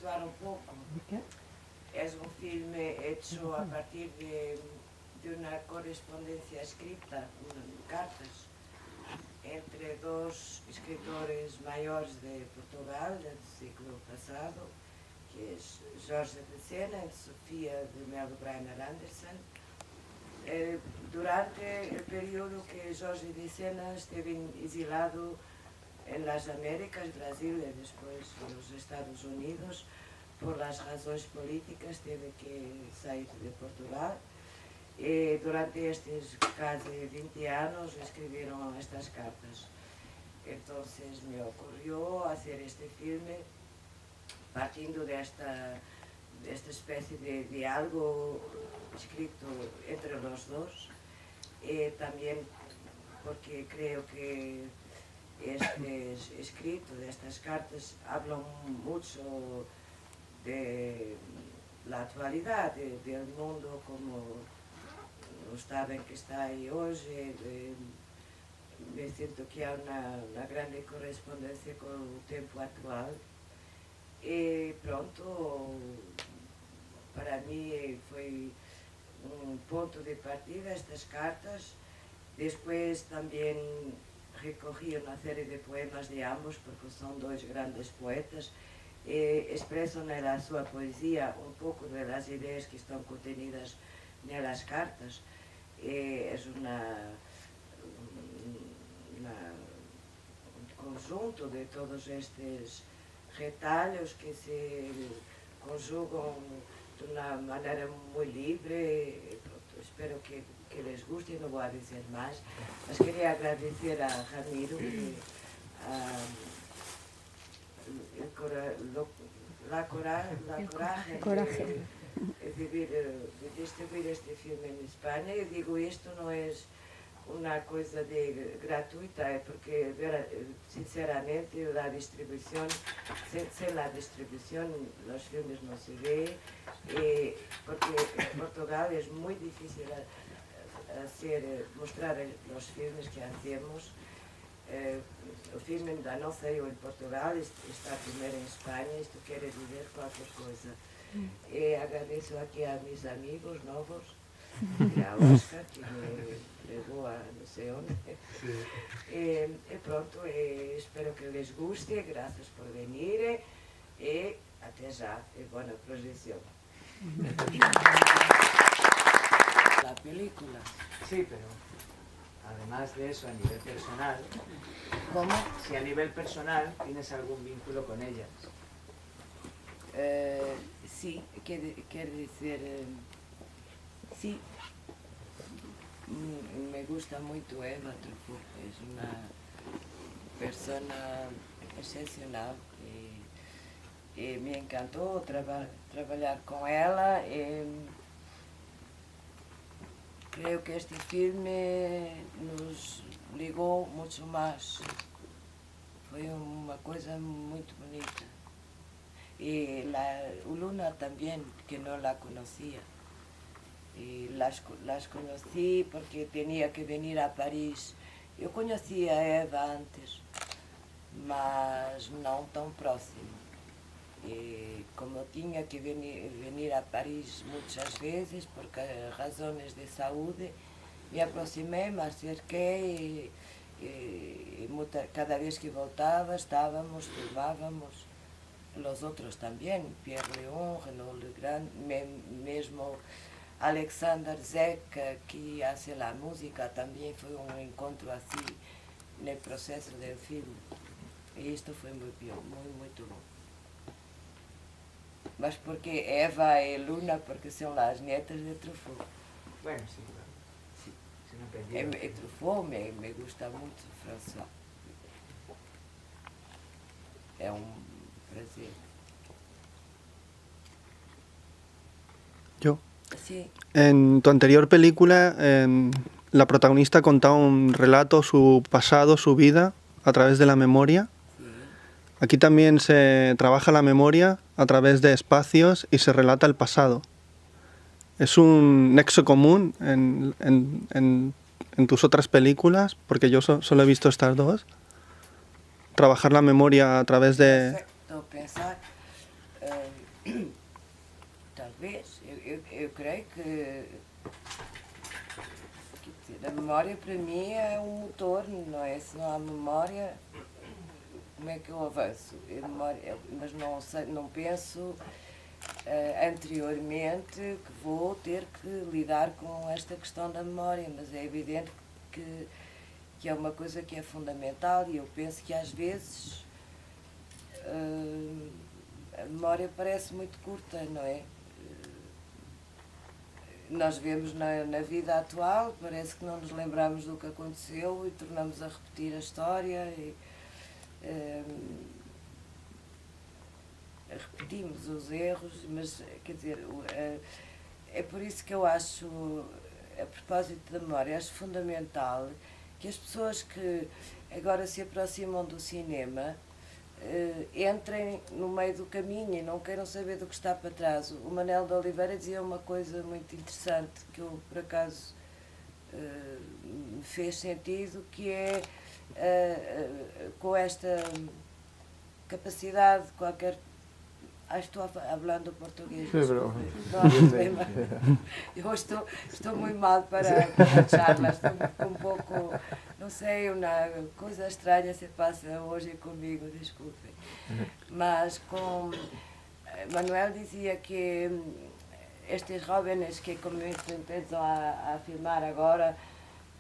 situar un poco. Es un filme hecho a partir de una correspondencia escrita, cartas, entre dos escritores mayores de Portugal del siglo pasado, que es Jorge de Sena y Sofía de Melo Brainer Anderson. Durante el periodo que Jorge de Sena estuvo exilado en las Américas, Brasil y después en los Estados Unidos, por las razones políticas tuve que salir de Portugal. Durante estos casi 20 años escribieron estas cartas. Entonces me ocurrió hacer este filme partiendo de esta especie de diálogo escrito entre los dos. También porque creo que este escrito de estas cartas hablan mucho de la actualidad del mundo como estaba en que está ahí hoy. Me siento que hay una gran correspondencia con el tiempo actual. Y pronto, para mí fue un punto de partida estas cartas. Después también recogí una serie de poemas de ambos, porque son dos grandes poetas. Expresan en la su poesía un poco de las ideas que están contenidas en las cartas. Es un conjunto de todos estos retalhos que se conjugan de una manera muy libre. Espero que les guste, no voy a decir más. Mas quería agradecer a Ramiro coraje de distribuir este filme en España. Y digo, esto no es una cosa gratuita, porque sinceramente la distribución, sin la distribución los filmes no se ven, porque en Portugal es muy difícil mostrar los filmes que hacemos. El filme ainda não saiu em Portugal, está primeiro em Espanha, isto quer dizer qualquer coisa. E agradeço aqui a mis amigos novos, e a Oscar, que me levou a não sei onde. E pronto, espero que les guste, graças por venir e até já, e boa projeção. La película. Sí, pero además de eso, a nivel personal, ¿Cómo? si a nivel personal tienes algún vínculo con ella. Sí, quiere decir, sí, me gusta mucho Eva Truffaut, es una persona excepcional y me encantó trabajar con ella. Creo que este filme nos ligó mucho más, fue una cosa muy bonita. Y Luna también, que no la conocía. Y las conocí porque tenía que venir a París. Eu conhecia a Eva antes, mas não tão próximo. E como tinha que venir a París muitas vezes, por razões de saúde, me aproximei, me acerquei e cada vez que voltava estávamos, filmávamos. Los otros también, Pierre Leon, Renaud Legrand, mesmo Alexander Zek, que hace la música, también fue un encuentro así en el proceso del film. Y esto fue muy bueno. Mas porque Eva y Luna, porque son las nietas de Truffaut. Bueno, sí, claro. Sí. Sin apellido. Truffaut me gusta mucho, François. Es un placer. Yo. Sí. En tu anterior película, la protagonista contaba un relato, su pasado, su vida, a través de la memoria. Sí. Aquí también se trabaja la memoria a través de espacios y se relata el pasado. ¿Es un nexo común en tus otras películas? Porque yo solo he visto estas dos. Trabajar la memoria a través de... Perfecto, pensar Talvez. Eu creio que a memória para mim é um motor, não é? Se não há memória, como é que eu avanço? Mas não, sei, não penso anteriormente que vou ter que lidar com esta questão da memória, mas é evidente que é uma coisa que é fundamental e eu penso que às vezes a memória parece muito curta, não é? Nós vemos na vida atual, parece que não nos lembramos do que aconteceu e tornamos a repetir a história e repetimos os erros, mas quer dizer, é por isso que eu acho, a propósito da memória, acho fundamental que as pessoas que agora se aproximam do cinema entrem no meio do caminho e não queiram saber do que está para trás. O Manel de Oliveira dizia uma coisa muito interessante que eu, por acaso, me fez sentido, que é com esta capacidade de qualquer... estou falando português. Sí, pero... No hay problema. Eu estou muito mal para charlas, estou um pouco, não sei, uma coisa estranha se passa hoje comigo, desculpe. Mas com Manuel dizia que estes jóvenes que começam a filmar agora,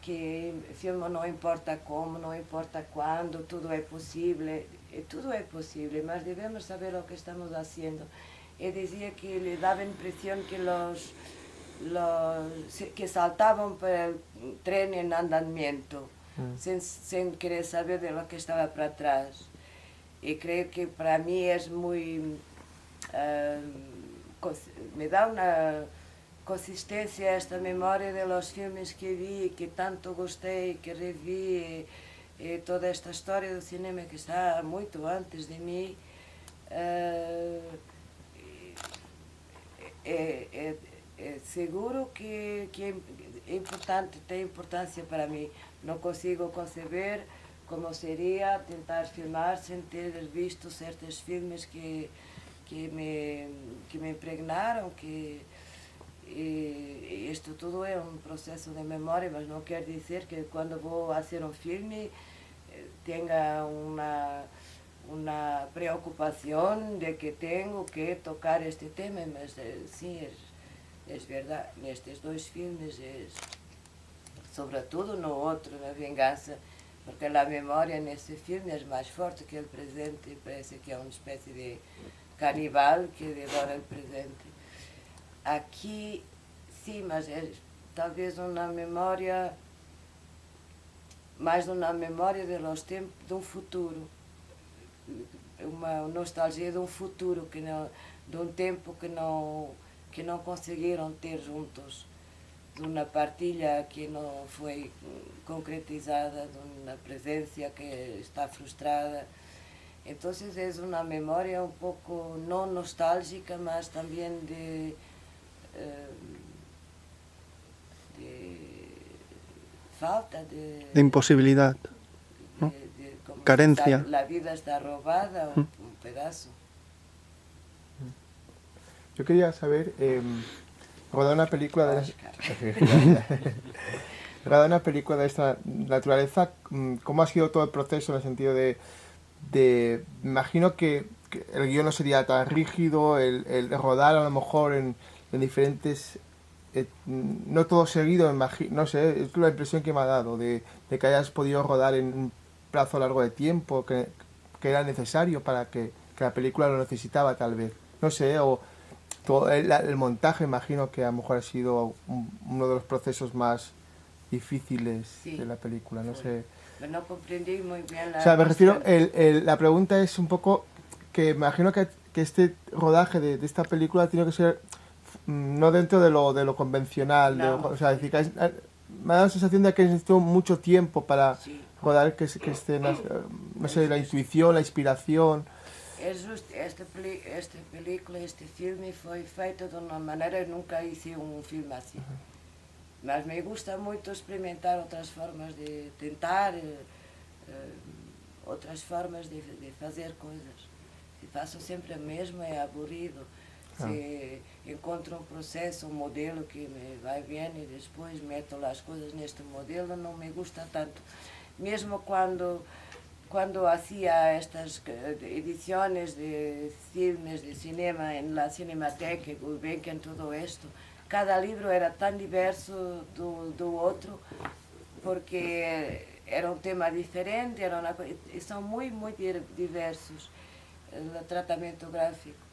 que filmam não importa como, não importa quando, tudo é possível, mas devemos saber o que estamos fazendo. E dizia que lhe dava a impressão que que saltavam para o trem em andamento, sem querer saber de lo que estava para trás. E creio que para mim é muito... me dá uma consistência esta memória de los filmes que vi, que tanto gostei, que revi, e toda esta história do cinema que está muito antes de mim. É seguro que é importante, tem importância para mim. Não consigo conceber como seria tentar filmar sem ter visto certos filmes que me impregnaram, e isto tudo é um processo de memória, mas não quer dizer que quando vou fazer um filme tenha uma preocupação de que tenho que tocar este tema, mas sim, é verdade, nestes dois filmes, sobretudo no outro, na Vingança, porque a memória nesse filme é mais forte que o presente, parece que é uma espécie de canibal que devora o presente. Aqui, sim, mas é talvez uma memória, mais uma memória de los tempos, de um futuro, uma nostalgia de um futuro, de um tempo que não conseguiram ter juntos, de uma partilha que não foi concretizada, de uma presença que está frustrada. Então é uma memória um pouco não nostálgica, mas também de falta de imposibilidad, ¿no? Carencia. La vida está robada, un pedazo. Yo quería saber, rodar una película de rodar una película de esta naturaleza, ¿cómo ha sido todo el proceso en el sentido de me imagino que el guión no sería tan rígido, el rodar a lo mejor en diferentes, no todo seguido, no sé, es la impresión que me ha dado de que hayas podido rodar en un plazo largo de tiempo que era necesario para que la película lo necesitaba tal vez, no sé, o todo el montaje imagino que a lo mejor ha sido uno de los procesos más difíciles de la película, no sé. No comprendí muy bien la... O sea, me refiero, la pregunta es un poco que me imagino que este rodaje de esta película tiene que ser no dentro de lo convencional, no. O sea, decir, me ha dado la sensación de que necesitó mucho tiempo para rodar que escenas, no sé, la intuición, la inspiración. Esta película, este filme foi feito de uma maneira, eu nunca hice um filme assim. Mas me gusta muito experimentar outras formas de tentar, outras formas de fazer coisas. Se faço sempre a mesma, é aburrido. Se encontro um processo, um modelo que me vai bem e depois meto as coisas neste modelo, não me gusta tanto. Mesmo quando hacía estas ediciones de filmes, de cinema en la Cinemateca, Gulbenkian, todo esto, cada libro era tan diverso do outro, porque era um tema diferente, e são muito diversos o tratamento gráfico.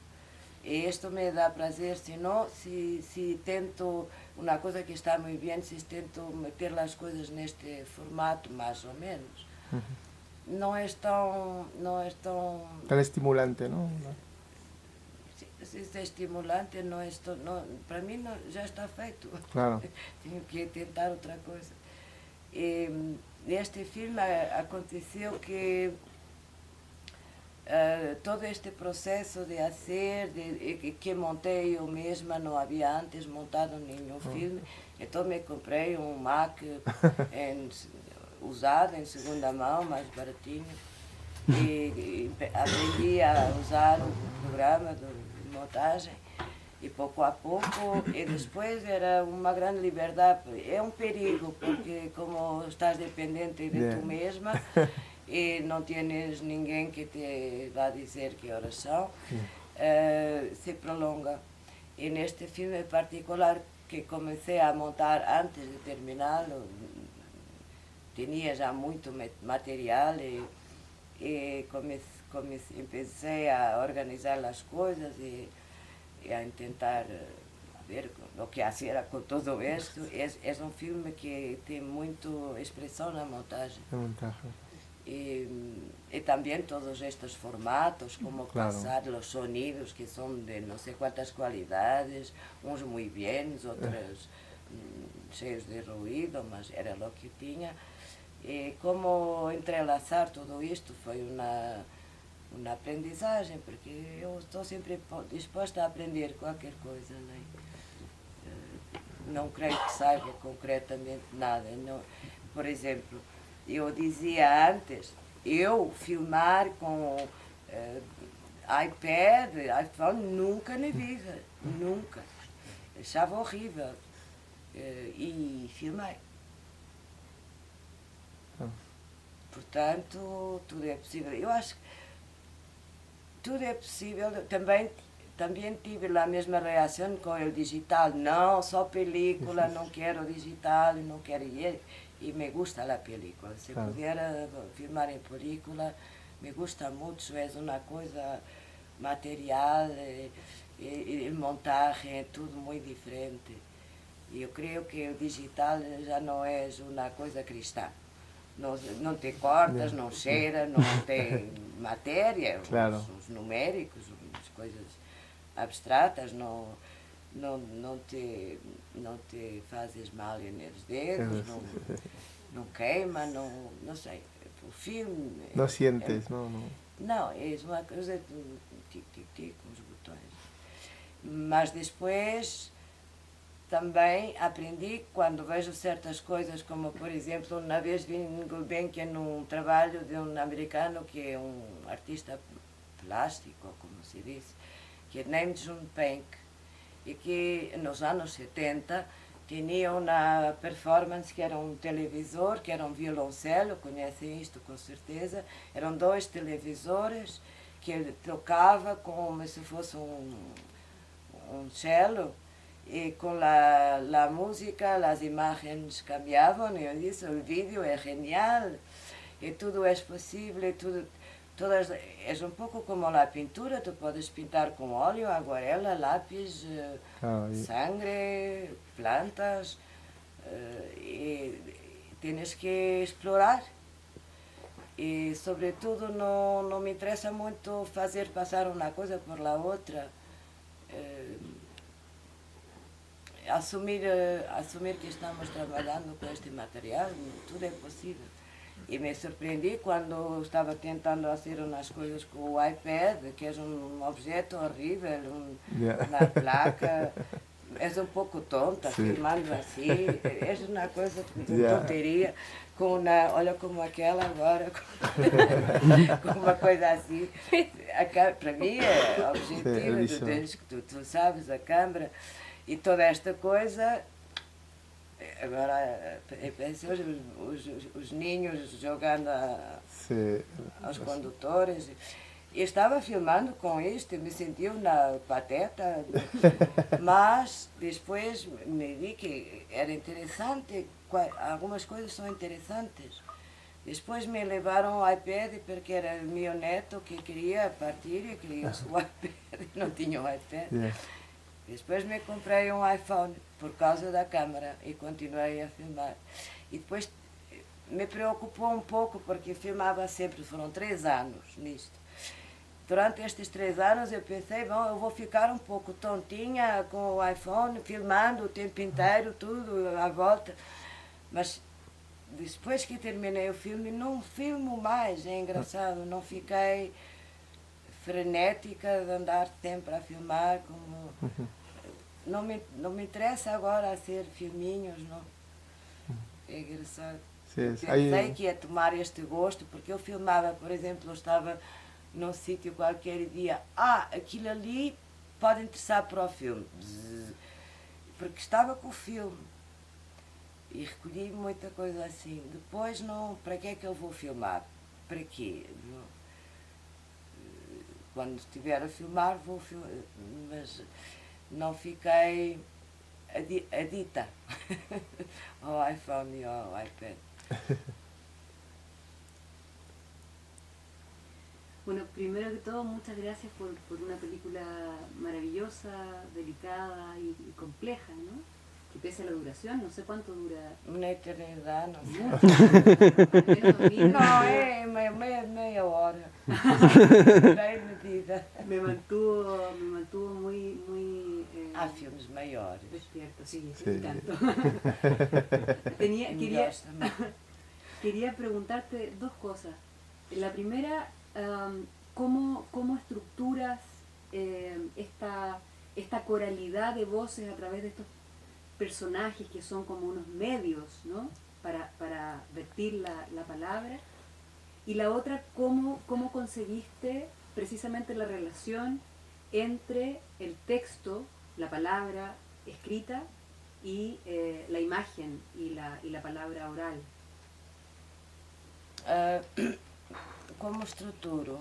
E isto me dá prazer, senão, se tento, uma coisa que está muito bem, se tento meter as coisas neste formato, mais ou menos. Não é tão... Tan estimulante, ¿no? Se é estimulante, não é para mim não, já está feito. Claro. Tenho que tentar outra coisa. E neste filme aconteceu que todo este processo de fazer, que montei eu mesma, não havia antes montado nenhum filme, então me comprei um Mac usado, em segunda mão, mais baratinho, e aprendi a usar o programa de montagem, e pouco a pouco, e depois era uma grande liberdade. É um perigo, porque como estás dependente de tu mesma, e não tens ninguém que te vá dizer que horas são, se prolonga. E neste filme em particular, que comecei a montar antes de terminá-lo, tinha já muito material e comecei a organizar as coisas e a tentar ver o que fazer com todo isto. É um filme que tem muito expressão na montagem. E também todos estes formatos, como passar os sonidos, que são de não sei quantas qualidades, uns muito bem, outros cheios de ruído, mas era o que tinha. E como entrelaçar tudo isto foi uma aprendizagem, porque eu estou sempre disposta a aprender qualquer coisa, né? Não creio que saiba concretamente nada. Não. Por exemplo, eu dizia antes, eu filmar com iPad, iPhone, nunca na vida, nunca. Achava horrível. E filmei. Portanto, tudo é possível. Eu acho que tudo é possível. Também tive a mesma reação com o digital. Não, só película, não quero digital, não quero ir. E me gusta a película. Se pudiera filmar em película, me gusta muito. É uma coisa material, e montagem, é tudo muito diferente. E eu creio que o digital já não é uma coisa cristã. Não te cortas, não cheira, não tem matéria, os numéricos, as coisas abstratas, não te fazes mal nos dedos, não queima, não sei. O filme... Não sientes, não? Não, é uma coisa de tic-tic-tic, com os botões. Mas depois... Também aprendi quando vejo certas coisas, como por exemplo, uma vez vi em Gulbenkian num trabalho de um americano que é um artista plástico, como se diz, que é Nam June Paik, e que nos anos 70 tinha uma performance que era um televisor, que era um violoncelo, conhecem isto com certeza, eram 2 televisores que ele tocava como se fosse um cello, e com a música as imagens cambiavam, e eu disse, o vídeo é genial, e tudo é possível, é um pouco como a pintura, tu podes pintar com óleo, aguarela, lápis, sangre, plantas, e tens que explorar. E, sobretudo, não me interessa muito fazer passar uma coisa por la outra. Assumir que estamos trabalhando com este material, tudo é possível. E me surpreendi quando estava tentando fazer umas coisas com o iPad, que é um objeto horrível, uma placa és um pouco tonta, Sim. filmando assim, és uma coisa de Yeah. tonteria, olha como aquela agora, com uma coisa assim. Para mim é objetivo, Sim, tu, tens, tu sabes, a câmara e toda esta coisa. Agora, pensei os ninhos jogando Sim. aos condutores. Eu estava filmando com isto, me senti uma pateta, mas depois me vi que era interessante, algumas coisas são interessantes. Depois me levaram o iPad porque era meu neto que queria partir e queria o iPad, não tinha o iPad. Yeah. Depois me comprei um iPhone por causa da câmera e continuei a filmar. E depois me preocupou um pouco porque filmava sempre, foram 3 anos nisto. Durante estes 3 anos eu pensei, bom, eu vou ficar um pouco tontinha com o iPhone, filmando o tempo inteiro, tudo à volta. Mas depois que terminei o filme, não filmo mais, é engraçado, não fiquei frenética de andar sempre a filmar, como... Não me interessa agora hacer filminhos, não. É engraçado. Sim, Pensei que ia tomar este gosto, porque eu filmava, por exemplo, eu estava num sítio qualquer e dizia, aquilo ali pode interessar para o filme. Porque estava com o filme. E recolhi muita coisa assim. Depois, não, para que é que eu vou filmar? Para quê? Quando estiver a filmar, vou filmar. Mas não fiquei adita ao iPhone e ao iPad. Bueno, primero que todo, muchas gracias por una película maravillosa, delicada y compleja, ¿no? Que pese a la duración, no sé cuánto dura. Una eternidad, no sé. Mucho. No, es media hora. Bem medida. Me mantuvo muy Há filmes maiores. despierto, sí, Sí. tanto. Melhores também. Quería preguntarte 2 cosas. La primera, ¿cómo estructuras esta coralidad de voces a través de estos personajes que son como unos medios, ¿no? para vertir la palabra? Y la otra, ¿cómo conseguiste precisamente la relación entre el texto, la palabra escrita y la imagen y la palabra oral? Como estruturo?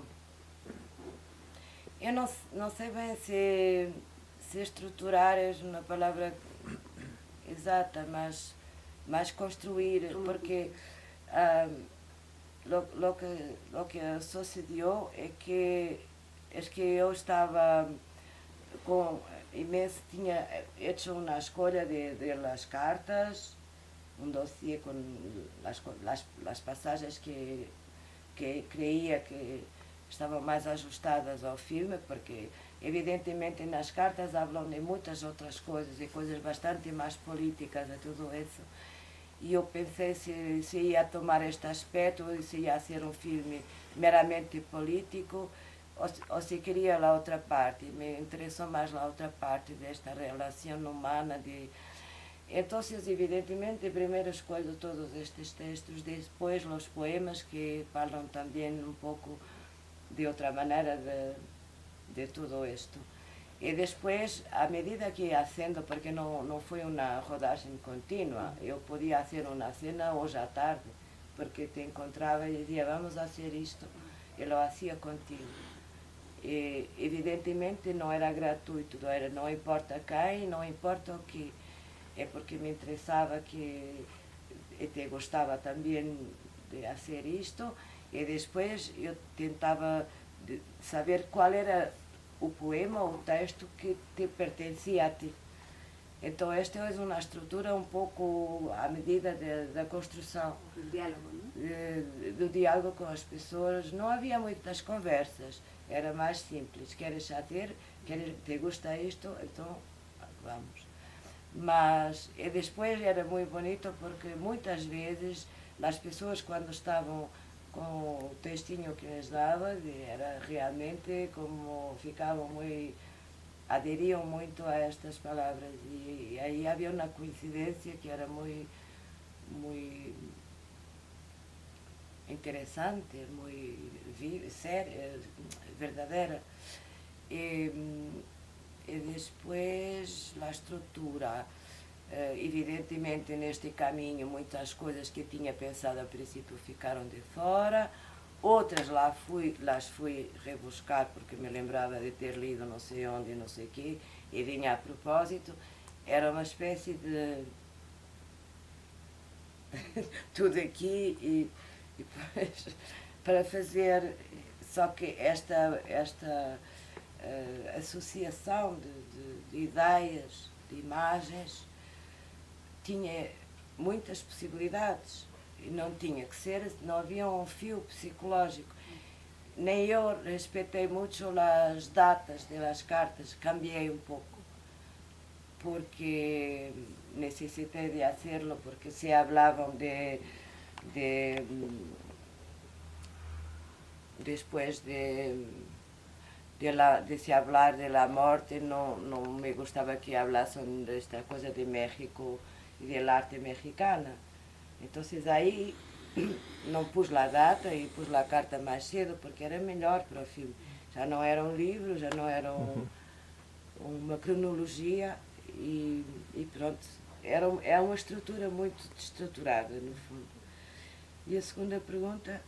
Eu não sei bem se estruturar é uma palavra exata, mas construir, porque lo que sucedió es que eu estava tinha hecho uma escolha de las cartas, um dossiê com las passagens que creía que estavam mais ajustadas ao filme, porque evidentemente nas cartas hablam de muitas outras coisas e coisas bastante mais políticas e tudo isso. E eu pensei se ia tomar este aspecto, se ia ser um filme meramente político ou se queria a outra parte. Me interessou mais a outra parte desta relação humana. Então, evidentemente, primeiro escolho todos estes textos, depois os poemas que falam também um pouco de outra maneira de tudo isto. E depois, à medida que ia fazendo, porque não foi uma rodagem contínua, eu podia fazer uma cena hoje à tarde, porque te encontrava e dizia, vamos fazer isto, e lo fazia contigo. E, evidentemente, não era gratuito, não importa quem, não importa o que, é porque me interessava que e te gostava também de fazer isto, e depois eu tentava saber qual era o poema, o texto que te pertencia a ti. Então esta é uma estrutura um pouco à medida da construção. El diálogo, ¿no? Do diálogo com as pessoas. Não havia muitas conversas, era mais simples. Queres saber, te gusta isto, então vamos. Mas e depois era muito bonito porque muitas vezes as pessoas quando estavam com o textinho que les dava, era realmente como ficavam muito aderiam muito a estas palavras e aí havia uma coincidência que era muito interessante, muito séria, verdadeira. E depois a estrutura, evidentemente neste caminho muitas coisas que tinha pensado a princípio ficaram de fora, outras las fui rebuscar porque me lembrava de ter lido não sei onde, não sei o quê, e vinha a propósito. Era uma espécie de tudo aqui e depois para fazer, só que esta associação de ideias, de imagens, tinha muitas possibilidades e não tinha que ser, não havia um fio psicológico. Nem eu respeitei muito as datas das cartas, cambiei um pouco, porque necessitei de hacerlo, porque se hablavam después de se hablar de la muerte, no me gustaba que hablasen de esta cosa de México y del arte mexicana. Entonces aí não pus a data e pus a carta mais cedo, porque era melhor para o filme. Já não era um livro, já não era uma cronologia e pronto. É uma estrutura muito estruturada, no fundo. E a segunda pergunta...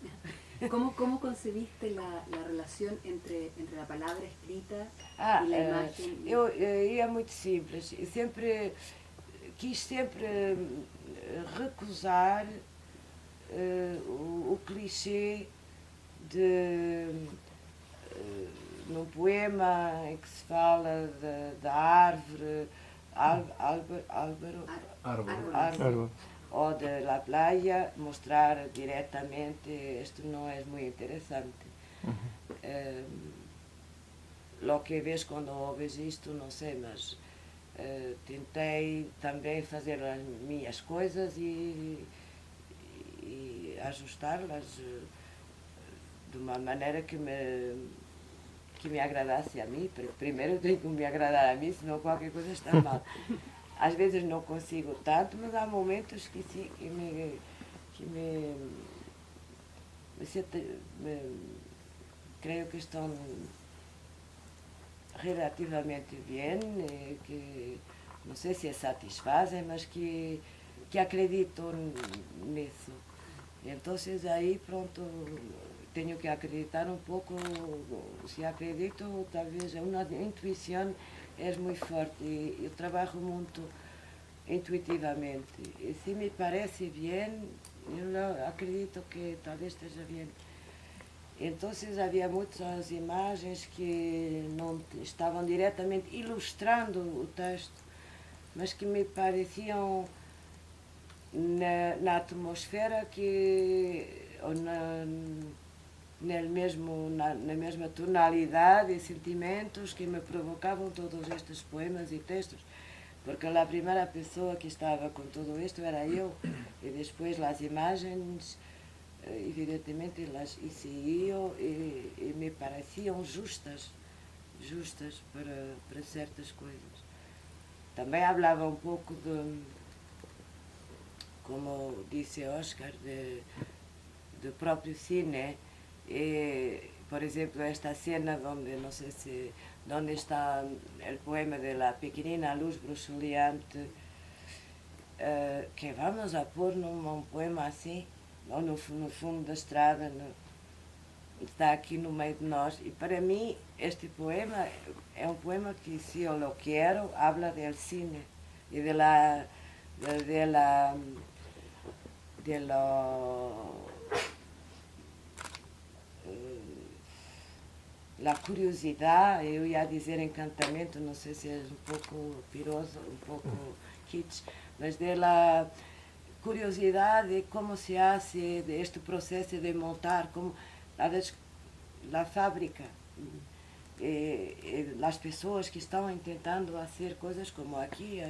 ¿Cómo concebiste la relación entre la palabra escrita y la imagen? É muito simples. Eu quis sempre recusar o clichê de num poema em que se fala da árvore, árvore, ou de la playa, mostrar diretamente, isto não é muito interessante. Lo que ves quando ouves isto, não sei, mas tentei também fazer as minhas coisas e ajustá-las de uma maneira que me agradasse a mim. Primeiro tenho que me agradar a mim, senão qualquer coisa está mal. Às vezes não consigo tanto, mas há momentos que sim, creio que estão relativamente bem, que não sei se satisfazem, mas que acredito nisso. Então, aí, pronto, tenho que acreditar um pouco. Se acredito, talvez uma intuição é muito forte e eu trabalho muito intuitivamente. E se me parece bem, eu acredito que talvez esteja bem. Então havia muitas imagens que não estavam diretamente ilustrando o texto, mas que me pareciam na atmosfera ou na mesma tonalidade e sentimentos que me provocavam todos estes poemas e textos, porque a primeira pessoa que estava com tudo isto era eu, e depois as imagens, evidentemente, las hice eu e me pareciam justas para certas coisas. Também falava um pouco como disse Oscar, do próprio cine. Por exemplo, esta cena donde está el poema de la pequenina luz bruxuleante, que vamos a pôr num poema assim, ou no fundo da estrada, está aqui no meio de nós. E para mim, este poema é um poema que, se eu lo quero, habla del cine e de la curiosidade, eu ia dizer encantamento, não sei se é um pouco piroso, um pouco kitsch, mas da curiosidade de como se hace este processo de montar, como a fábrica, as pessoas que estão tentando fazer coisas como aqui,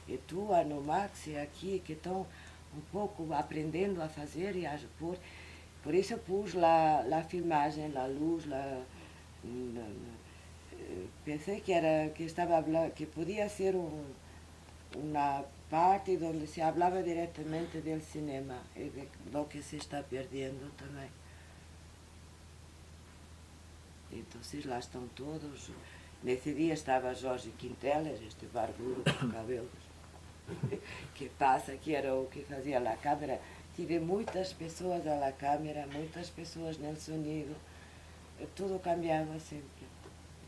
em Tua, no Maxi, aqui, que estão um pouco aprendendo a fazer e a pôr. Por isso eu pus a filmagem, a luz, pensé que estaba hablando, que podía ser una parte donde se hablaba directamente del cinema y de lo que se está perdiendo también. Entonces lá estão todos. Nesse dia estava Jorge Quintelas, este barbudo com cabelos, que passa, que era o que fazia a câmera. Tive muitas pessoas à câmera, muitas pessoas no sonido, tudo cambiava sempre.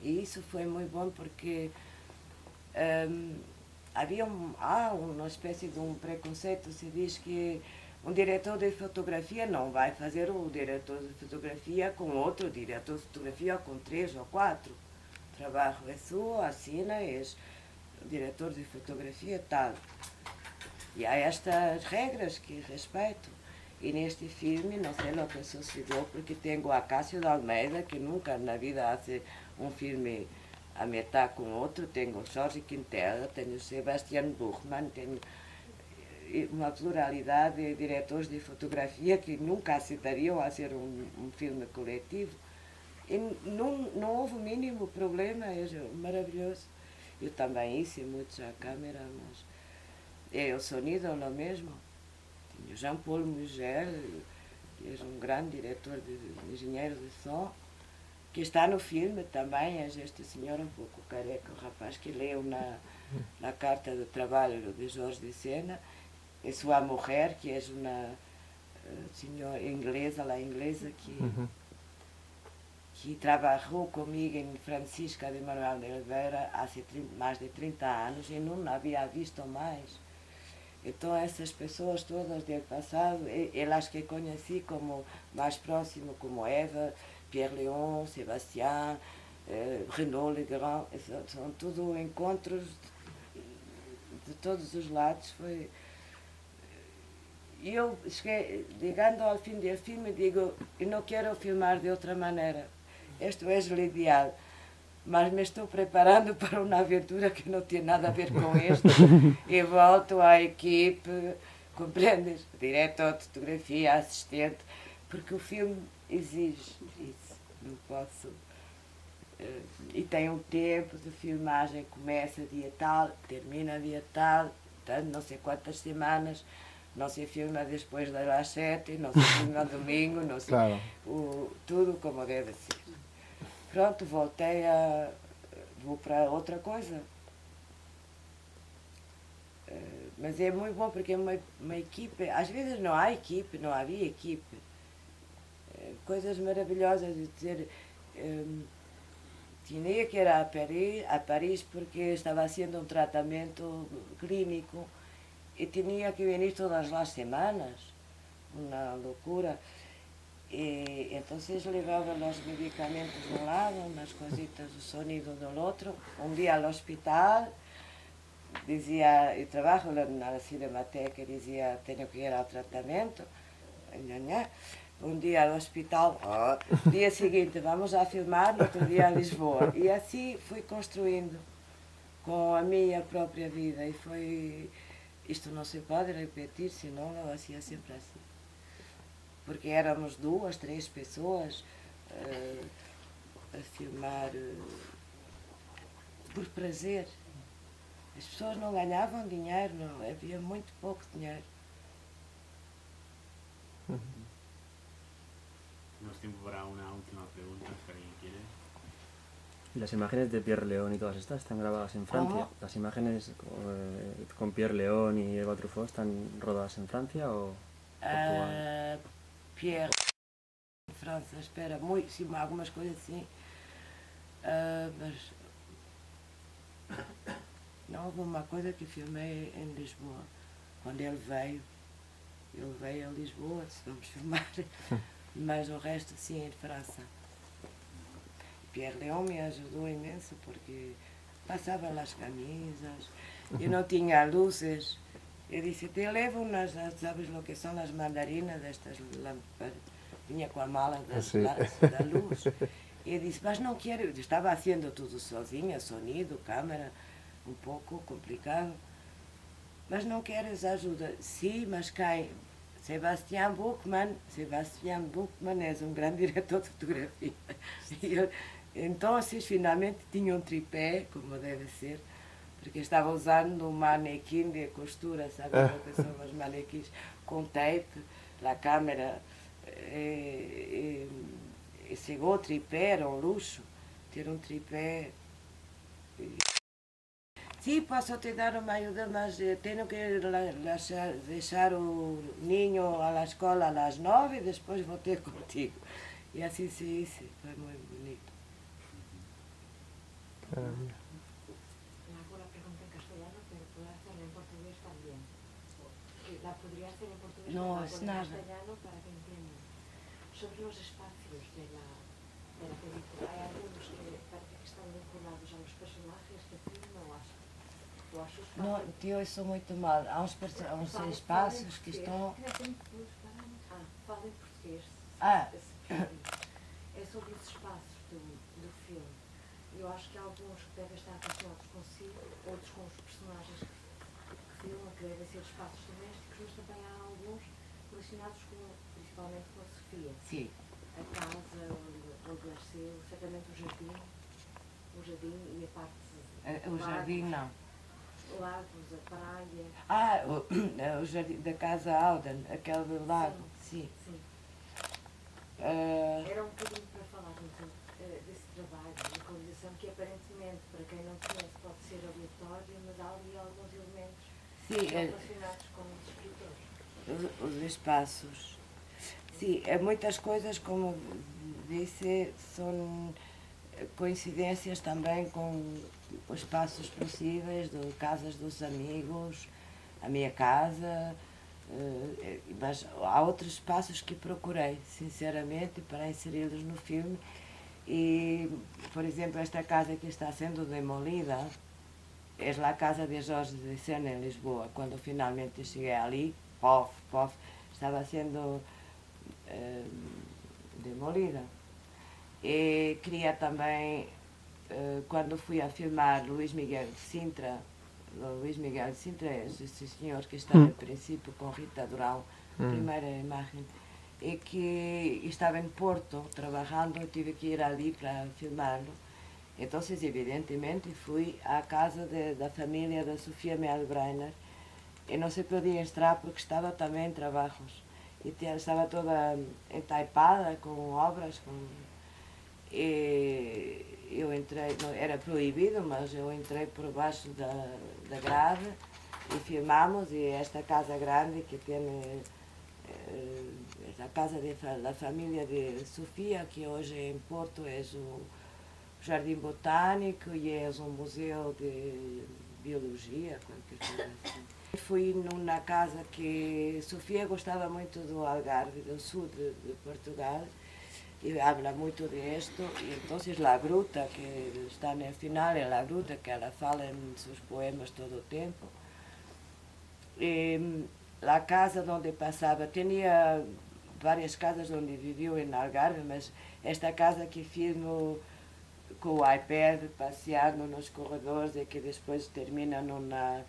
E isso foi muito bom porque há uma espécie de preconceito, se diz que um diretor de fotografia não vai fazer o diretor de fotografia com outro diretor de fotografia com 3 ou 4. O trabalho é seu, assina, és o diretor de fotografia tal. E há estas regras que respeito. E neste filme, não sei o que sucedeu, porque tenho a Cássio de Almeida, que nunca na vida hace um filme a metade com outro. Tenho o Jorge Quintela, tenho o Sebastián Buchmann, tenho uma pluralidade de diretores de fotografia que nunca aceitariam a ser um filme coletivo. E não houve o mínimo problema, é maravilhoso. Eu também hice muito à câmera, mas o sonido é o mesmo. Tinha Jean-Paul Mugel, que é um grande diretor de engenheiro de som, que está no filme também, é este senhor um pouco careca, o rapaz que leu na carta de trabalho de Jorge de Sena, e sua mulher, que é uma senhora inglesa, lá inglesa, que trabalhou comigo em Francisca de Manuel de Oliveira há mais de 30 anos e não havia visto mais. Então essas pessoas todas do passado, elas que conheci como mais próximo, como Eva, Pierre Léon, Sebastián, Renaud Legrand, são tudo encontros de todos os lados. E eu cheguei, chegando ao fim do filme, digo, eu não quero filmar de outra maneira. Isto é o ideal. Mas me estou preparando para uma aventura que não tem nada a ver com isto. E volto à equipe, compreendes? Diretor de fotografia, assistente, porque o filme exige isso. Não posso. E tem um tempo de filmagem, começa dia tal, termina dia tal, tanto não sei quantas semanas. Não se filma depois das 7, não se filma domingo, não se, Claro. Tudo como deve ser. Pronto, vou para outra coisa. Mas é muito bom porque é uma equipe, às vezes não há equipe, não havia equipe. Coisas maravilhosas de dizer, tinha que ir a Paris porque estava fazendo um tratamento clínico e tinha que vir todas as semanas, uma loucura. E então levava os medicamentos de um lado, umas coisitas do sonido do outro. Um dia ao hospital, dizia, eu trabalho na Cinemateca, dizia, tenho que ir ao tratamento. Um dia ao hospital, dia seguinte vamos a filmar, no outro dia a Lisboa. E assim fui construindo com a minha própria vida. E foi, isto não se pode repetir, senão eu fazia sempre assim. Porque éramos 2, 3 pessoas a filmar por prazer. As pessoas não ganhavam dinheiro, não, havia muito pouco dinheiro. Tenemos tiempo para una última pregunta, si alguien quiere. ¿Y las imágenes de Pierre Léon y todas estas están grabadas en Francia? ¿Cómo? ¿Las imágenes con Pierre Léon y Eva Truffaut están rodadas en Francia o Portugal? Pierre, em França, espera, muito, sim, algumas coisas assim. Mas não, houve uma coisa que filmei em Lisboa, quando ele veio. Ele veio a Lisboa, disse, vamos filmar, mas o resto sim em França. Pierre Léon me ajudou imenso porque passava as camisas, eu não tinha luzes. Eu disse, te levo umas, sabes o que são as mandarinas destas lâmpadas? Vinha com a mala da luz. E eu disse, mas não quero, eu estava fazendo tudo sozinha, sonido, câmera, um pouco complicado. Mas não queres ajuda? Sim, mas quem? Sebastián Buchmann é um grande diretor de fotografia. E eu Então, finalmente tinha um tripé, como deve ser, porque estava usando um manequim de costura, sabe o que são os manequins, com tape, a câmera, e chegou o tripé, era um luxo, ter um tripé. Sim, posso te dar uma ajuda, mas tenho que deixar o ninho à escola às 9 e depois vou ter contigo. E assim se hizo, foi muito bonito. Le hago la pregunta en castellano, pero puedo hacerla en portugués también. La podría hacer en portugués, No, pero la es hago en nada. castellano para que entiendan. Sobre los espacios de la película, hay algunos que parece que están vinculados a los personajes que filman o a sus Não, eu sou muito mal. Há uns espaços que estão. Fala em português. Ah. É sobre os espaços do filme. Eu acho que há alguns que devem estar relacionados consigo, outros com os personagens que filmam, que devem ser espaços domésticos, mas também há alguns relacionados principalmente com a Sofia. Sim. A casa onde nasceu, certamente o jardim e a parte... O jardim não. Lagos, a praia... Ah, o jardim da Casa Alden, aquele do lago, sim. Sim. Uh, Era um bocadinho para falar então, desse trabalho de localização que aparentemente, para quem não conhece, pode ser aleatório, mas há ali alguns elementos relacionados com os escritores. Os espaços. Sim, muitas coisas, como disse, são coincidências também com os espaços possíveis, de casas dos amigos, a minha casa, mas há outros espaços que procurei, sinceramente, para inseri-los no filme. E, por exemplo, esta casa que está sendo demolida é a casa de Jorge de Sena, em Lisboa. Quando finalmente cheguei ali, estava sendo demolida. E queria também, quando fui a filmar Luís Miguel de Sintra é esse senhor que está no princípio com Rita Durão, primeira imagem, e que estava em Porto trabalhando, eu tive que ir ali para filmá-lo. Então, evidentemente, fui à casa da família da Sofia Melbrenner e não se podia entrar porque estava também em trabalhos. E estava toda entaipada com obras, e eu entrei, não, era proibido, mas eu entrei por baixo da grade e filmamos. E esta casa grande que tem a casa da família de Sofia, que hoje em Porto é o Jardim Botânico e é um museu de biologia, qualquer coisa assim. Fui numa casa que Sofia gostava muito do Algarve, do sul de Portugal, e habla muito de esto, e então a gruta que está no final é a gruta que ela fala em seus poemas todo o tempo. E a casa onde passava, tinha várias casas onde viveu em Algarve, mas esta casa que filmo com o iPad passeando nos corredores e que depois termina numa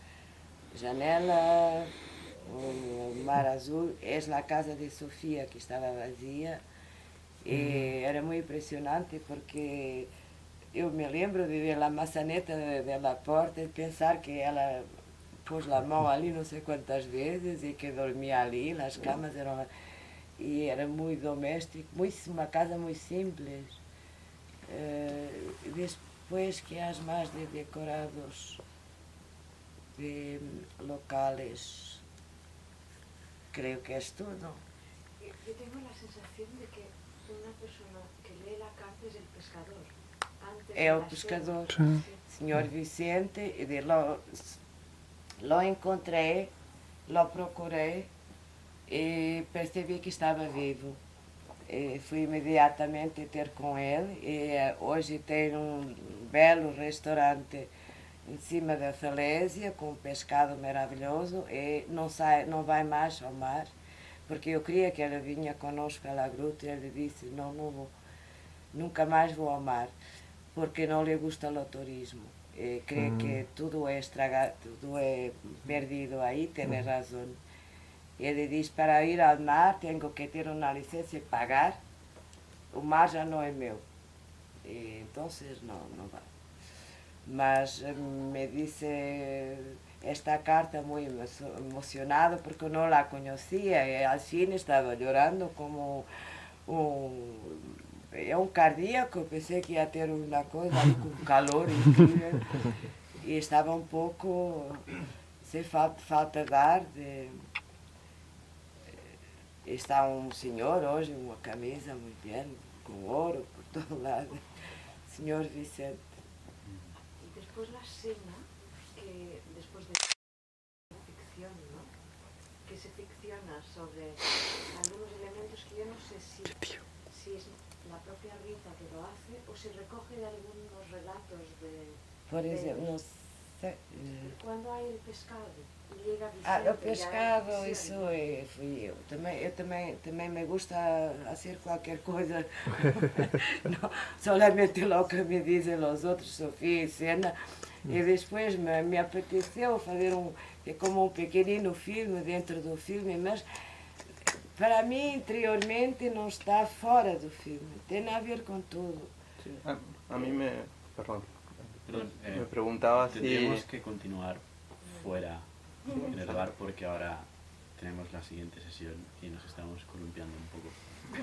janela, um mar azul, é a casa de Sofia, que estava vazia. E era muito impressionante porque eu me lembro de ver a maçaneta da porta e pensar que ela pôs a mão ali não sei quantas vezes e que dormia ali, as camas eram... E era muito doméstico, uma casa muito simples. Depois que há mais de decorados de locales, creio que é tudo. Eu tenho a sensação de que uma pessoa que lê a carta é o pescador. É o pescador, senhor Vicente, e lo encontrei, lo procurei e percebi que estava vivo. E fui imediatamente ter com ele e hoje tem um belo restaurante em cima da falésia com um pescado maravilhoso e não vai mais ao mar, porque eu queria que ele vinha conosco à gruta e ele disse, não vou, nunca mais vou ao mar, porque não lhe gusta o turismo. E cree que tudo é estragado, tudo é perdido aí, tem razão. Ele diz, para ir ao mar tenho que ter uma licença e pagar, o mar já não é meu. y entonces no va. Mas me dice esta carta muy emocionado porque no la conocía y al fin estaba llorando como un cardíaco, pensé que iba a tener una cosa ahí con calor increíble y estaba un poco, se falta de ar de... Está un señor hoje, uma camisa muito bem, com ouro por todo lado, señor Vicente. Y después la escena, que después de ficción, ¿no? Que se ficciona sobre algunos elementos que yo no sé si es la propia Rita que lo hace o si recoge de algunos relatos de... Por exemplo, não sei... Cuando hay el pescado y llega Vicente... o pescado, isso fui eu. Também me gusta fazer qualquer coisa, não solamente lo que me dizem os outros, Sofia e Sena, e depois me apeteceu fazer como um pequenino filme dentro do filme, mas para mim interiormente não está fora do filme, tem a ver com tudo. Sí, a mí me... Perdón. Perdón, Me preguntaba si... tendríamos que continuar fuera en el bar porque ahora tenemos la siguiente sesión y nos estamos columpiando un poco.